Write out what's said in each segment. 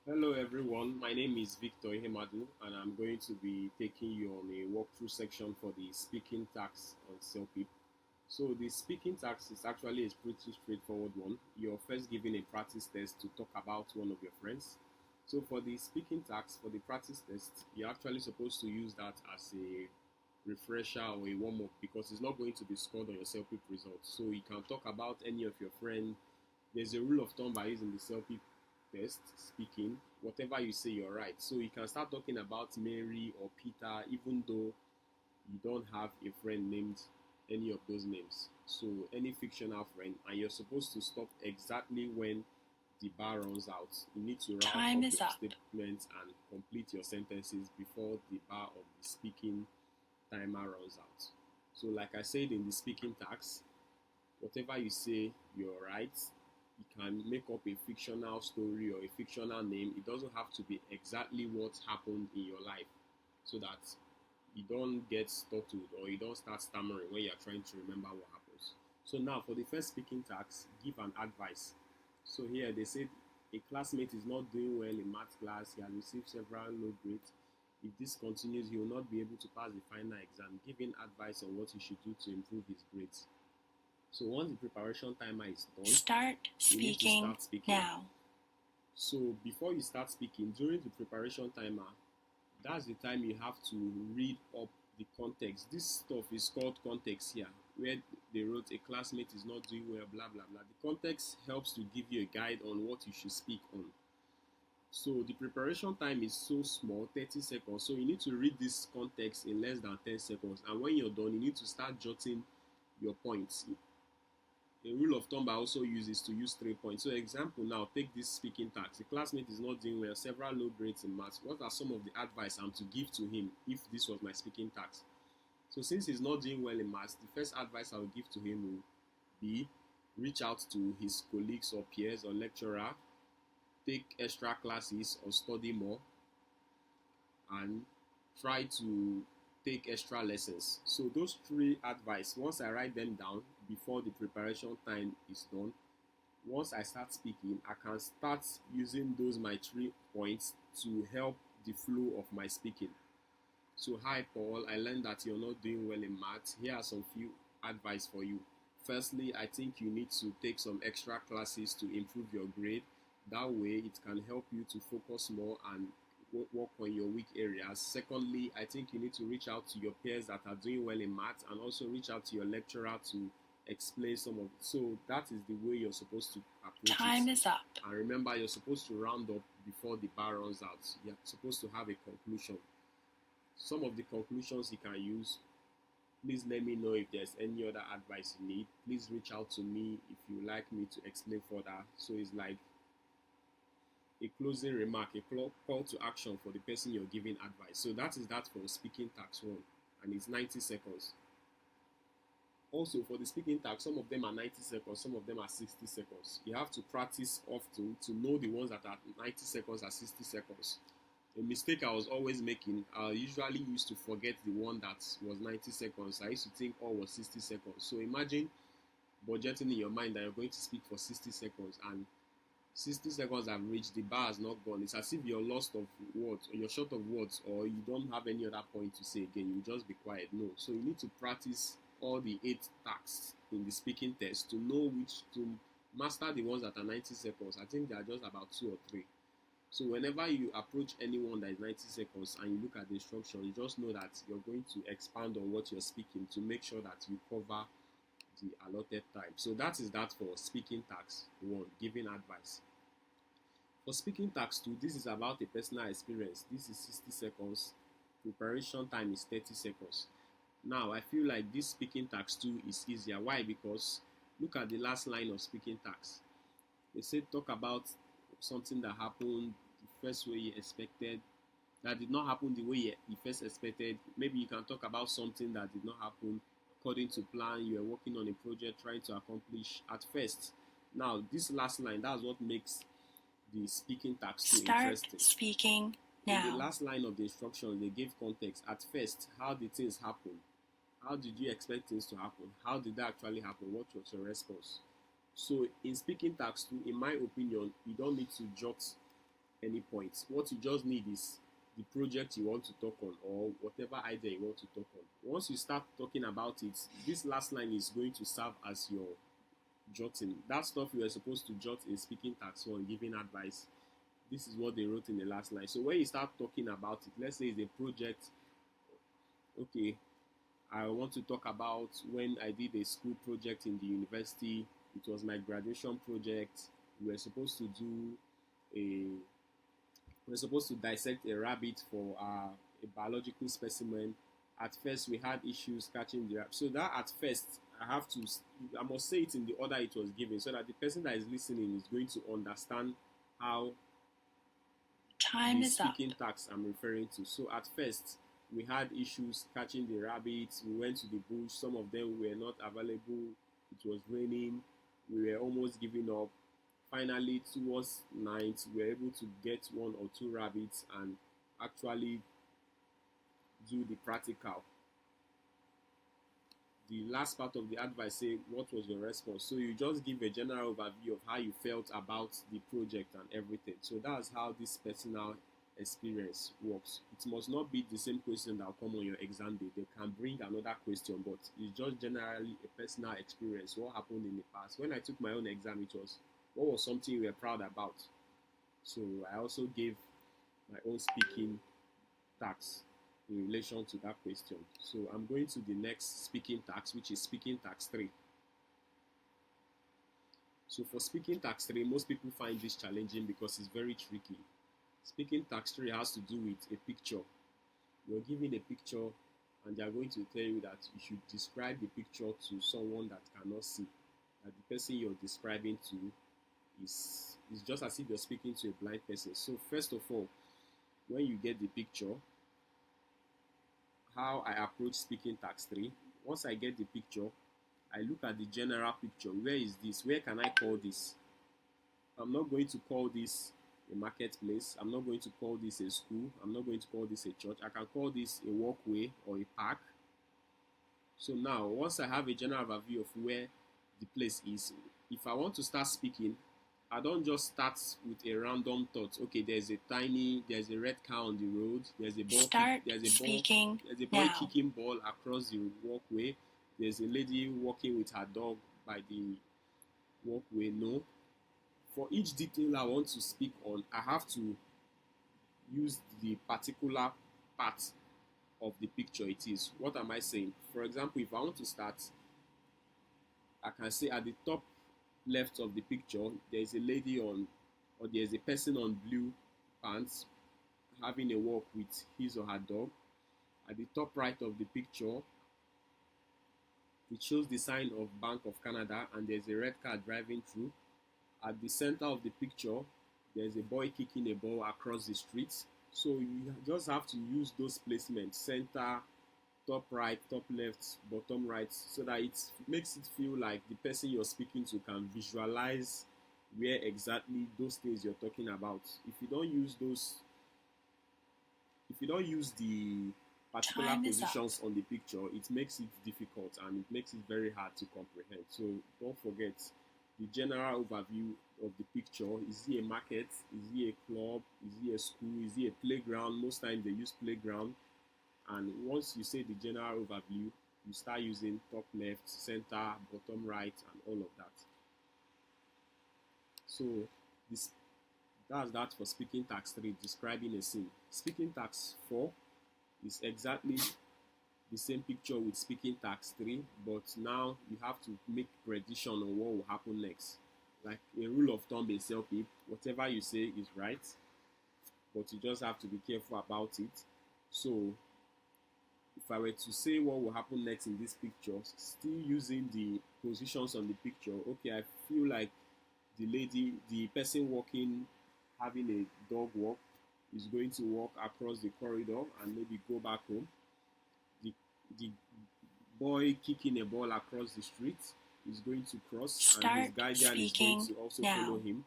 Hello everyone, my name is Victor Ihemadu and I'm going to be taking you on a walkthrough section for the speaking tax on CELPIP. So the speaking tax is actually a pretty straightforward one. You're first given a practice test to talk about one of your friends. So for the speaking tax, for the practice test, you're actually supposed to use that as a refresher or a warm-up because it's not going to be scored on your CELPIP results. So you can talk about any of your friends. There's a rule of thumb by using the CELPIP test speaking. Whatever you say, you're right. So you can start talking about Mary or Peter, even though you don't have a friend named any of those names. So any fictional friend, and you're supposed to stop exactly when the bar runs out. You need to round Time up is your up. statements and complete your sentences before the bar of the speaking timer runs out. So like I said in the speaking tax, whatever you say, you're right. You can make up a fictional story or a fictional name. It doesn't have to be exactly what happened in your life so that you don't get stuttered or you don't start stammering when you're trying to remember what happens. So now for the first speaking task, give an advice. So here they said a classmate is not doing well in math class. He has received several low grades. If this continues, he will not be able to pass the final exam. Giving advice on what he should do to improve his grades. So once the preparation timer is done, Start you need to speaking start speaking. now. So before you start speaking, during the preparation timer, that's the time you have to read up the context. This stuff is called context here, where they wrote a classmate is not doing well, blah blah blah. The context helps to give you a guide on what you should speak on. So the preparation time is so small, 30 seconds. So you need to read this context in less than 10 seconds. And when you're done, you need to start jotting your points. A rule of thumb I also use is to use 3 points. So example now, take this speaking task. A classmate is not doing well, several low grades in maths. What are some of the advice I'm to give to him if this was my speaking task? So since he's not doing well in maths, the first advice I will give to him will be reach out to his colleagues or peers or lecturer, take extra classes or study more, and try to take extra lessons. So those three advice, once I write them down before the preparation time is done, once I start speaking, I can start using those my 3 points to help the flow of my speaking. So hi Paul, I learned that you're not doing well in math. Here are some few advice for you. Firstly, I think you need to take some extra classes to improve your grade. That way it can help you to focus more and work on your weak areas. Secondly, I think you need to reach out to your peers that are doing well in math and also reach out to your lecturer to explain some of it. So that is the way you're supposed to approach it. Time is up. And remember, you're supposed to round up before the bar runs out. You're supposed to have a conclusion. Some of the conclusions you can use. Please let me know if there's any other advice you need. Please reach out to me if you like me to explain further. So it's like a closing remark, a call to action for the person you're giving advice. So that is that for speaking tax one, and it's 90 seconds. Also, for the speaking tax, some of them are 90 seconds, some of them are 60 seconds. You have to practice often to know the ones that are 90 seconds or 60 seconds. A mistake I was always making, I usually used to forget the one that was 90 seconds. I used to think all was 60 seconds. So imagine budgeting in your mind that you're going to speak for 60 seconds and 60 seconds have reached, the bar has not gone. It's as if you're lost of words or you're short of words or you don't have any other point to say again. You just be quiet. No. So you need to practice all the 8 tasks in the speaking test to know which to master the ones that are 90 seconds. I think they are just about 2 or 3. So whenever you approach anyone that is 90 seconds and you look at the instruction, you just know that you're going to expand on what you're speaking to make sure that you cover the allotted time. So that is that for speaking task 1, giving advice. For speaking task 2, this is about a personal experience. This is 60 seconds. Preparation time is 30 seconds. Now, I feel like this speaking task 2 is easier. Why? Because look at the last line of speaking task. They say talk about something that happened the first way you expected, that did not happen the way you first expected. Maybe you can talk about something that did not happen according to plan. You were working on a project trying to accomplish at first. Now, this last line, that's what makes the speaking task too Start interesting. speaking In the now. last line of the instruction, they gave context. At first, how did things happen? How did you expect things to happen? How did that actually happen? What was your response? So in speaking task 2, in my opinion, you don't need to jot any point. What you just need is the project you want to talk on or whatever idea you want to talk on. Once you start talking about it, this last line is going to serve as your jotting. That stuff you were supposed to jot in speaking tax one, giving advice. This is what they wrote in the last line. So when you start talking about it, let's say it's a project, okay, I want to talk about when I did a school project in the university. It was my graduation project. We were supposed to do a we're supposed to dissect a rabbit for a biological specimen. At first, we had issues catching the rabbit. So that at first, I must say it in the order it was given, so that the person that is listening is going to understand how Time the is up. speaking tax I'm referring to. So at first, we had issues catching the rabbits. We went to the bush. Some of them were not available. It was raining. We were almost giving up. Finally, towards night, we were able to get one or two rabbits and actually do the practical. The last part of the advice say, what was your response? So you just give a general overview of how you felt about the project and everything. So that's how this personal experience works. It must not be the same question that will come on your exam day. They can bring another question, but it's just generally a personal experience. What happened in the past? When I took my own exam, it was what was something you were proud about. So I also gave my own speaking tax in relation to that question. So I'm going to the next speaking tax, which is speaking tax 3. So for speaking tax 3, most people find this challenging because it's very tricky. Speaking tax 3 has to do with a picture. You're given a picture and they are going to tell you that you should describe the picture to someone that cannot see. That the person you're describing to is just as if you're speaking to a blind person. So first of all, when you get the picture, how I approach speaking tax 3, once I get the picture, I look at the general picture. Where is this? Where can I call this? I'm not going to call this a marketplace. I'm not going to call this a school. I'm not going to call this a church. I can call this a walkway or a park. So now, once I have a general overview of where the place is, if I want to start speaking, I don't just start with a random thought. Okay, there's a red car on the road. There's a boy kicking ball across the walkway. There's a lady walking with her dog by the walkway. No, for each detail I want to speak on, I have to use the particular part of the picture it is. What am I saying? For example, if I want to start, I can say at the top left of the picture, there's a lady or there's a person on blue pants having a walk with his or her dog. At the top right of the picture, it shows the sign of Bank of Canada and there's a red car driving through. At the center of the picture, there's a boy kicking a ball across the street. So you just have to use those placements, center, top right, top left, bottom right, so that it makes it feel like the person you're speaking to can visualize where exactly those things you're talking about. If you don't use the particular positions on the picture, it makes it difficult and it makes it very hard to comprehend. So don't forget the general overview of the picture. Is it a market? Is it a club? Is it a school? Is it a playground? Most times they use playground. And once you say the general overview, you start using top left, center, bottom right, and all of that. So that's that for speaking tax 3, describing a scene. Speaking tax 4 is exactly the same picture with speaking tax 3, but now you have to make prediction on what will happen next. Like a rule of thumb in CELPIP, whatever you say is right, but you just have to be careful about it. So if I were to say what will happen next in this picture, still using the positions on the picture, okay, I feel like the person walking, having a dog walk, is going to walk across the corridor and maybe go back home. The boy kicking a ball across the street is going to cross, and his guardian is going to also follow him.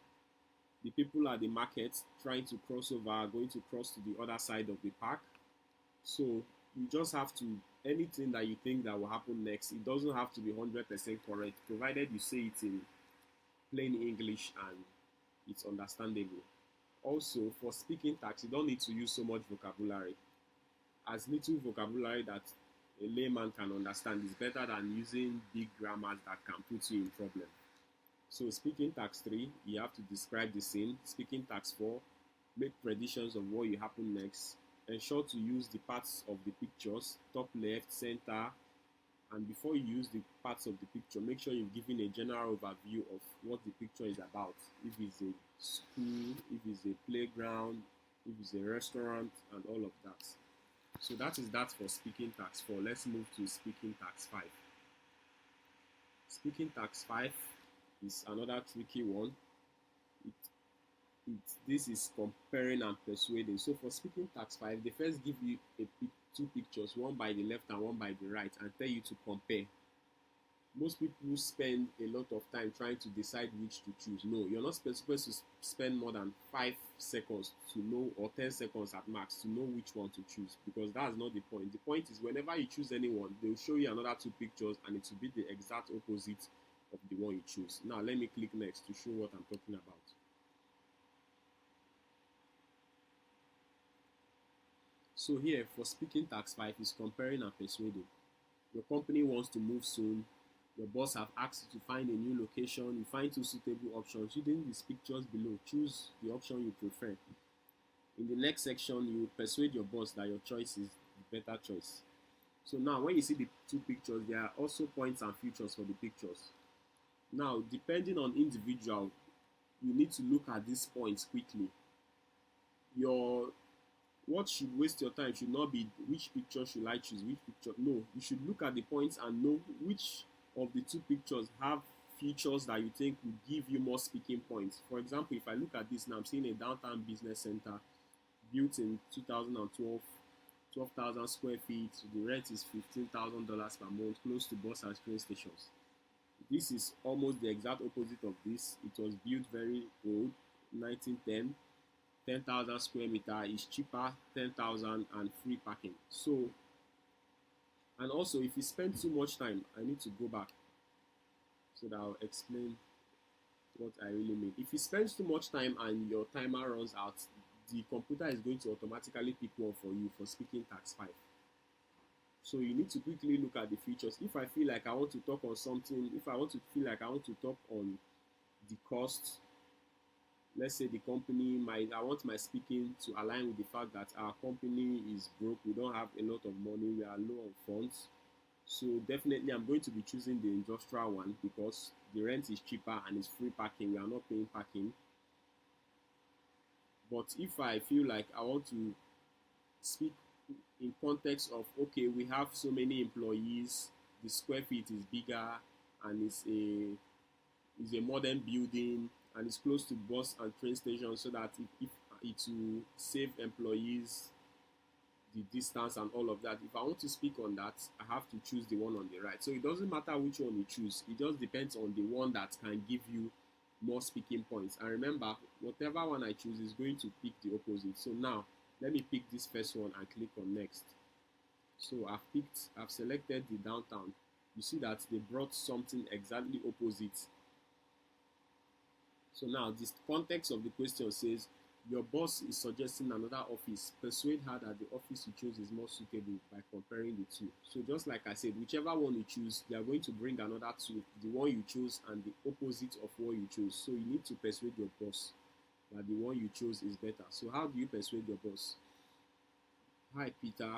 The people at the market trying to cross over are going to cross to the other side of the park. So you just have to, anything that you think that will happen next, it doesn't have to be 100% correct, provided you say it in plain English and it's understandable. Also, for speaking tags, you don't need to use so much vocabulary. As little vocabulary that a layman can understand is better than using big grammars that can put you in problem. So speaking tags 3, you have to describe the scene. Speaking tags 4, make predictions of what will happen next. Ensure to use the parts of the pictures, top left, center, and before you use the parts of the picture, make sure you've given a general overview of what the picture is about. If it's a school, if it's a playground, if it's a restaurant, and all of that. So that is that for speaking tags 4. Let's move to speaking tags 5. Speaking tags 5 is another tricky one. This is comparing and persuading. So for speaking tags 5, they first give you two pictures, one by the left and one by the right, and tell you to compare. Most people spend a lot of time trying to decide which to choose. No, you're not supposed to spend more than 5 seconds to know, or 10 seconds at max, to know which one to choose, because that's not the point. The point is whenever you choose anyone, they'll show you another 2 pictures and it will be the exact opposite of the one you choose. Now let me click next to show what I'm talking about. So here for speaking tags 5 is comparing and persuading. Your company wants to move soon. Your boss have asked you to find a new location. You find 2 suitable options. Reading these pictures below, choose the option you prefer. In the next section, you persuade your boss that your choice is the better choice. So now when you see the 2 pictures, there are also points and features for the pictures. Now, depending on individual, you need to look at these points quickly. What should waste your time should not be which picture should I choose, which picture. No, you should look at the points and know which of the 2 pictures have features that you think will give you more speaking points. For example, if I look at this now, I'm seeing a downtown business center built in 2012, 12,000 square feet. The rent is $15,000 per month, close to bus and train stations. This is almost the exact opposite of this. It was built very old, 1910. 10,000 square meter is cheaper, 10,000 and free parking. So, and also if you spend too much time, I need to go back so that I'll explain what I really mean. If you spend too much time and your timer runs out, the computer is going to automatically pick one for you for speaking tags 5. So you need to quickly look at the features. If I feel like I want to talk on something, if I want to feel like I want to talk on the cost, let's say the company, I want my speaking to align with the fact that our company is broke, we don't have a lot of money, we are low on funds. So definitely I'm going to be choosing the industrial one because the rent is cheaper and it's free parking, we are not paying parking. But if I feel like I want to speak in context of, okay, we have so many employees, the square feet is bigger, and it's a modern building, and it's close to bus and train stations, so that if it will save employees the distance and all of that. If I want to speak on that, I have to choose the one on the right. So it doesn't matter which one you choose, it just depends on the one that can give you more speaking points. And remember, whatever one I choose is going to pick the opposite. So now let me pick this first one and click on next. So I've selected the downtown. You see that they brought something exactly opposite. So now this context of the question says, your boss is suggesting another office. Persuade her that the office you chose is more suitable by comparing the 2. So just like I said, whichever one you choose, they are going to bring another 2, the one you chose and the opposite of what you chose. So you need to persuade your boss that the one you chose is better. So how do you persuade your boss? Hi Peter,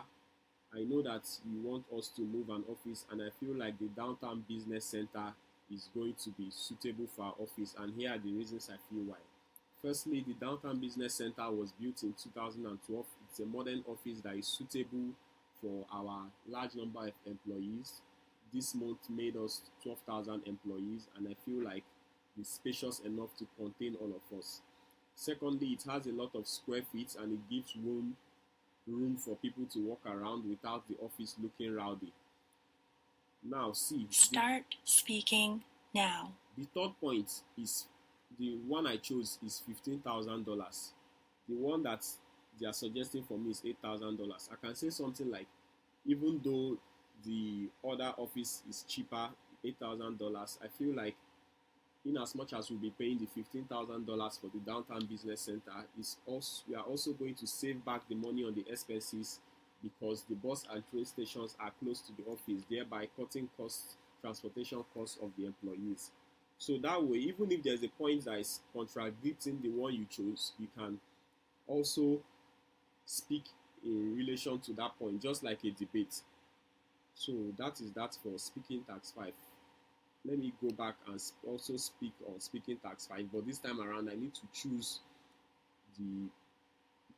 I know that you want us to move an office, and I feel like the downtown business center is going to be suitable for our office, and here are the reasons I feel why. Firstly, the downtown business center was built in 2012. It's a modern office that is suitable for our large number of employees. This month made us 12,000 employees, and I feel like it's spacious enough to contain all of us. Secondly, it has a lot of square feet, and it gives room for people to walk around without the office looking rowdy. Now see, start speaking now. The third point is the one I chose is $15,000. The one that they are suggesting for me is $8,000. I can say something like, even though the other office is cheaper, $8,000, I feel like in as much as we'll be paying the $15,000 for the downtown business center, is also we are also going to save back the money on the expenses because the bus and train stations are close to the office, thereby cutting costs, transportation costs of the employees. So that way, even if there's a point that is contradicting the one you chose, you can also speak in relation to that point, just like a debate. So that is that for speaking tax 5. Let me go back and also speak on speaking tax 5, but this time around I need to choose the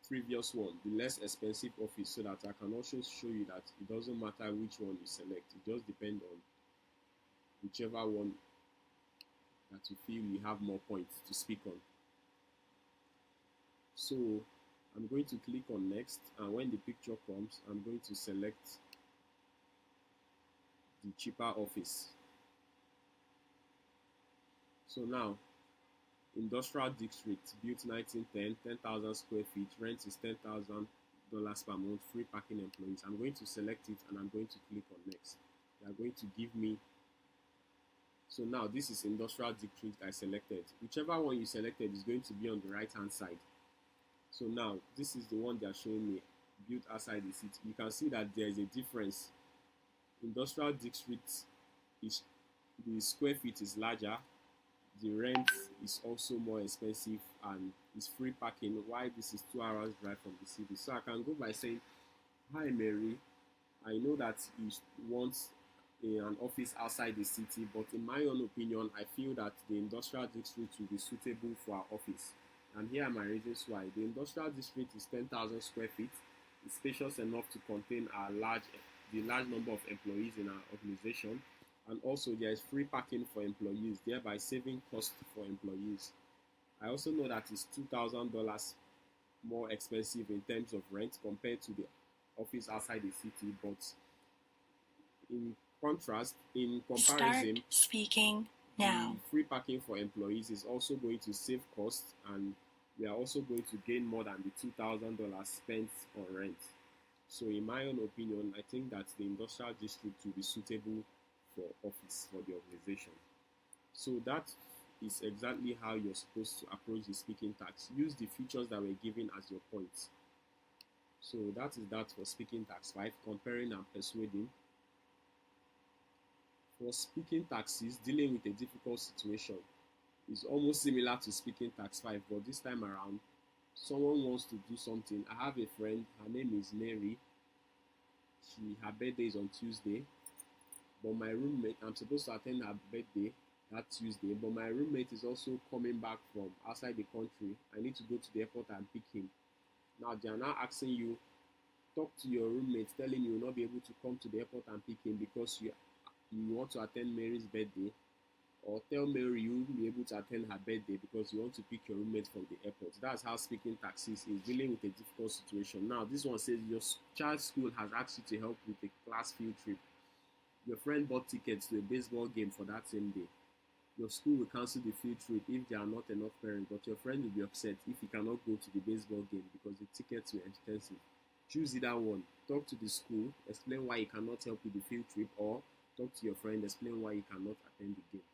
previous one, the less expensive office, so that I can also show you that it doesn't matter which one you select. It just depends on whichever one that you feel you have more points to speak on. So I'm going to click on next, and when the picture comes, I'm going to select the cheaper office. So now, industrial district, built 1910, 10,000 square feet, rent is $10,000 per month, free parking employees. I'm going to select it and I'm going to click on next. They are going to give me, so now this is industrial district I selected. Whichever one you selected is going to be on the right hand side. So now this is the one they are showing me, built outside the city. You can see that there is a difference. Industrial district is, the square feet is larger, the rent is also more expensive, and it's free parking. Why this is 2 hours drive from the city. So I can go by saying, hi Mary, I know that you want an office outside the city, but in my own opinion, I feel that the industrial district will be suitable for our office. And here are my reasons why. The industrial district is 10,000 square feet. It's spacious enough to contain the large number of employees in our organization. And also there is free parking for employees, thereby saving costs for employees. I also know that it's $2,000 more expensive in terms of rent compared to the office outside the city, but in contrast, in comparison, Start speaking now. the free parking for employees is also going to save costs, and we are also going to gain more than the $2,000 spent on rent. So in my own opinion, I think that the industrial district will be suitable for office for the organization. So that is exactly how you're supposed to approach the speaking tax. Use the features that were given as your points. So that is that for speaking tax 5, comparing and persuading. For speaking taxes, dealing with a difficult situation is almost similar to speaking tax 5, but this time around, someone wants to do something. I have a friend, her name is Mary. Her birthday is on Tuesday, but my roommate, I'm supposed to attend her birthday that Tuesday, but my roommate is also coming back from outside the country. I need to go to the airport and pick him. Now they are now asking you, talk to your roommate, tell him you will not be able to come to the airport and pick him because you want to attend Mary's birthday, or tell Mary you will be able to attend her birthday because you want to pick your roommate from the airport. That's how speaking taxes is dealing with a difficult situation. Now this one says your child's school has asked you to help with a class field trip. Your friend bought tickets to a baseball game for that same day. Your school will cancel the field trip if there are not enough parents, but your friend will be upset if he cannot go to the baseball game because the tickets were expensive. Choose either one. Talk to the school, explain why you cannot help with the field trip, or talk to your friend, explain why you cannot attend the game.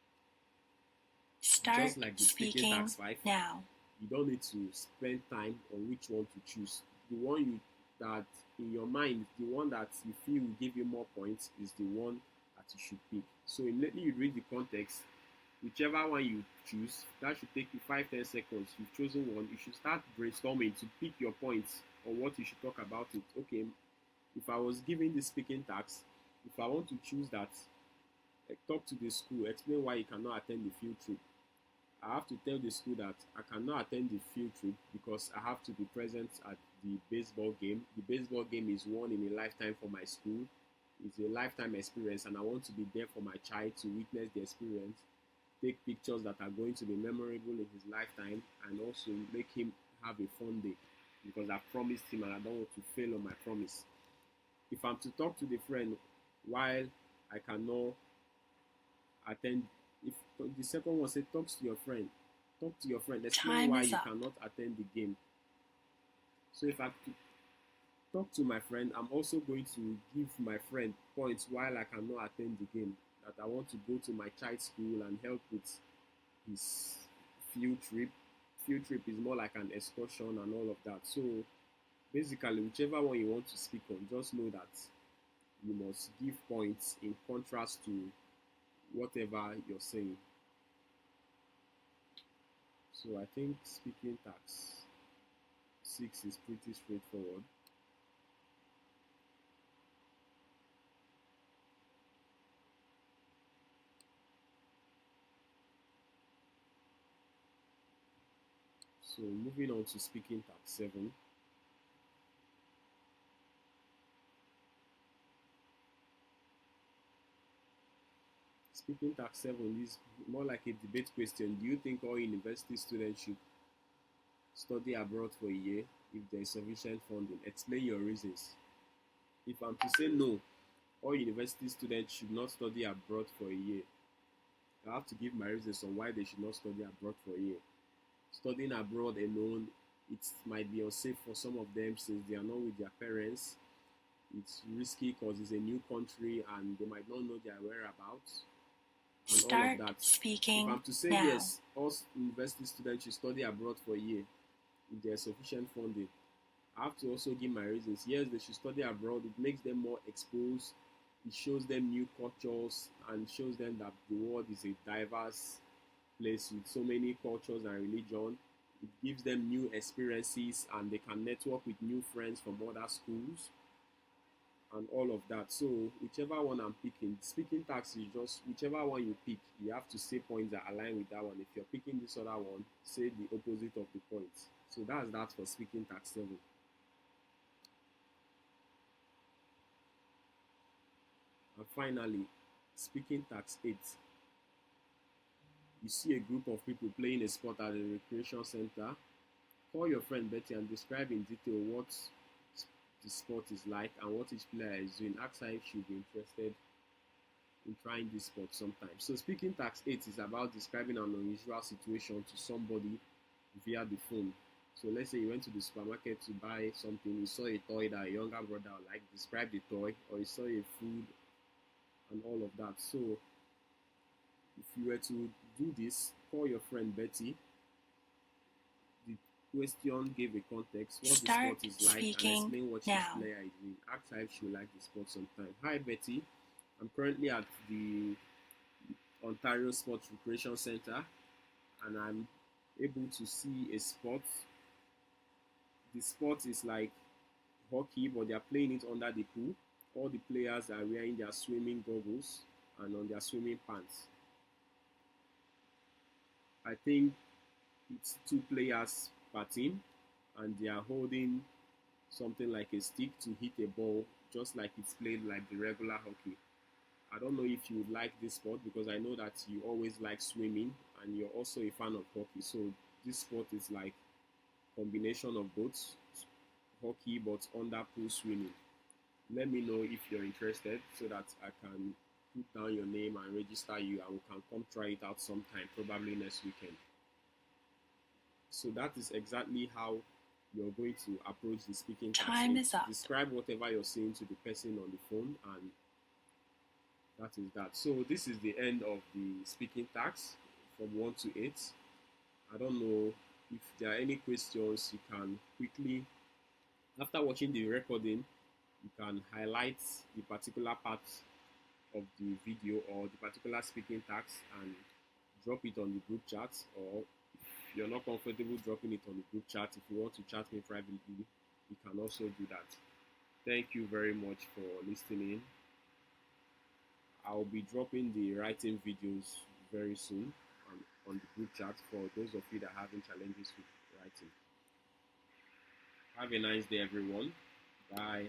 Start Just like the speaking tax 5, now. you don't need to spend time on which one to choose. The one you that in your mind, the one that you feel will give you more points is the one that you should pick. So immediately you read the context, whichever one you choose, that should take you 5-10 seconds. You've chosen one, you should start brainstorming to pick your points on what you should talk about it. Okay, if I was given the speaking tax, if I want to choose that, talk to the school, explain why you cannot attend the field trip. I have to tell the school that I cannot attend the field trip because I have to be present at the baseball game. The baseball game is one in a lifetime for my school. It's a lifetime experience, and I want to be there for my child to witness the experience, take pictures that are going to be memorable in his lifetime, and also make him have a fun day because I promised him and I don't want to fail on my promise. If I'm to talk to the friend while I cannot attend, if the second one says talk to your friend, explain Time why is you up. cannot attend the game. So if I talk to my friend, I'm also going to give my friend points while I cannot attend the game, that I want to go to my child's school and help with his field trip. Field trip is more like an excursion and all of that. So basically, whichever one you want to speak on, just know that you must give points in contrast to whatever you're saying. So I think speaking tax 6 is pretty straightforward. So moving on to speaking tax 7. Speaking tax 7 is more like a debate question. Do you think all university students should study abroad for a year if there is sufficient funding? Explain your reasons. If I'm to say no, all university students should not study abroad for a year, I have to give my reasons on why they should not study abroad for a year. Studying abroad alone, it might be unsafe for some of them since they are not with their parents. It's risky because it's a new country and they might not know their whereabouts and all of Start that. If speaking I'm to say now. yes, all university students should study abroad for a year if there's sufficient funding, I have to also give my reasons. Yes, they should study abroad. It makes them more exposed. It shows them new cultures and shows them that the world is a diverse place with so many cultures and religion. It gives them new experiences and they can network with new friends from other schools and all of that. So whichever one I'm picking, speaking tax is just whichever one you pick, you have to say points that align with that one. If you're picking this other one, say the opposite of the points. So that's that for speaking tax 7. And finally, speaking tax 8. You see a group of people playing a sport at a recreation center. Call your friend Betty and describe in detail what the sport is like and what each player is doing. Ask her if she'll be interested in trying this sport sometime. So speaking tax 8 is about describing an unusual situation to somebody via the phone. So let's say you went to the supermarket to buy something, you saw a toy that a younger brother would like, describe the toy, or you saw a food and all of that. So if you were to do this, call your friend Betty. The question gave a context, what the sport is like, and explain what each player is doing. Ask her if she would like the sport sometime. Hi Betty, I'm currently at the Ontario Sports Recreation Center and I'm able to see a sport. The sport is like hockey, but they are playing it under the pool. All the players are wearing their swimming goggles and on their swimming pants. I think it's 2 players per team, and they are holding something like a stick to hit a ball, just like it's played like the regular hockey. I don't know if you would like this sport because I know that you always like swimming and you're also a fan of hockey. So this sport is like combination of both hockey but under pool swimming. Let me know if you're interested so that I can put down your name and register you and we can come try it out sometime, probably next weekend. So that is exactly how you're going to approach the speaking task. Time is up. Describe whatever you're saying to the person on the phone, and that is that. So this is the end of the speaking task from 1 to 8. I don't know if there are any questions. You can quickly, after watching the recording, you can highlight the particular part of the video or the particular speaking task and drop it on the group chat, or if you're not comfortable dropping it on the group chat, if you want to chat me privately, you can also do that. Thank you very much for listening. I'll be dropping the writing videos very soon on the group chat for those of you that are having challenges with writing. Have a nice day, everyone. Bye.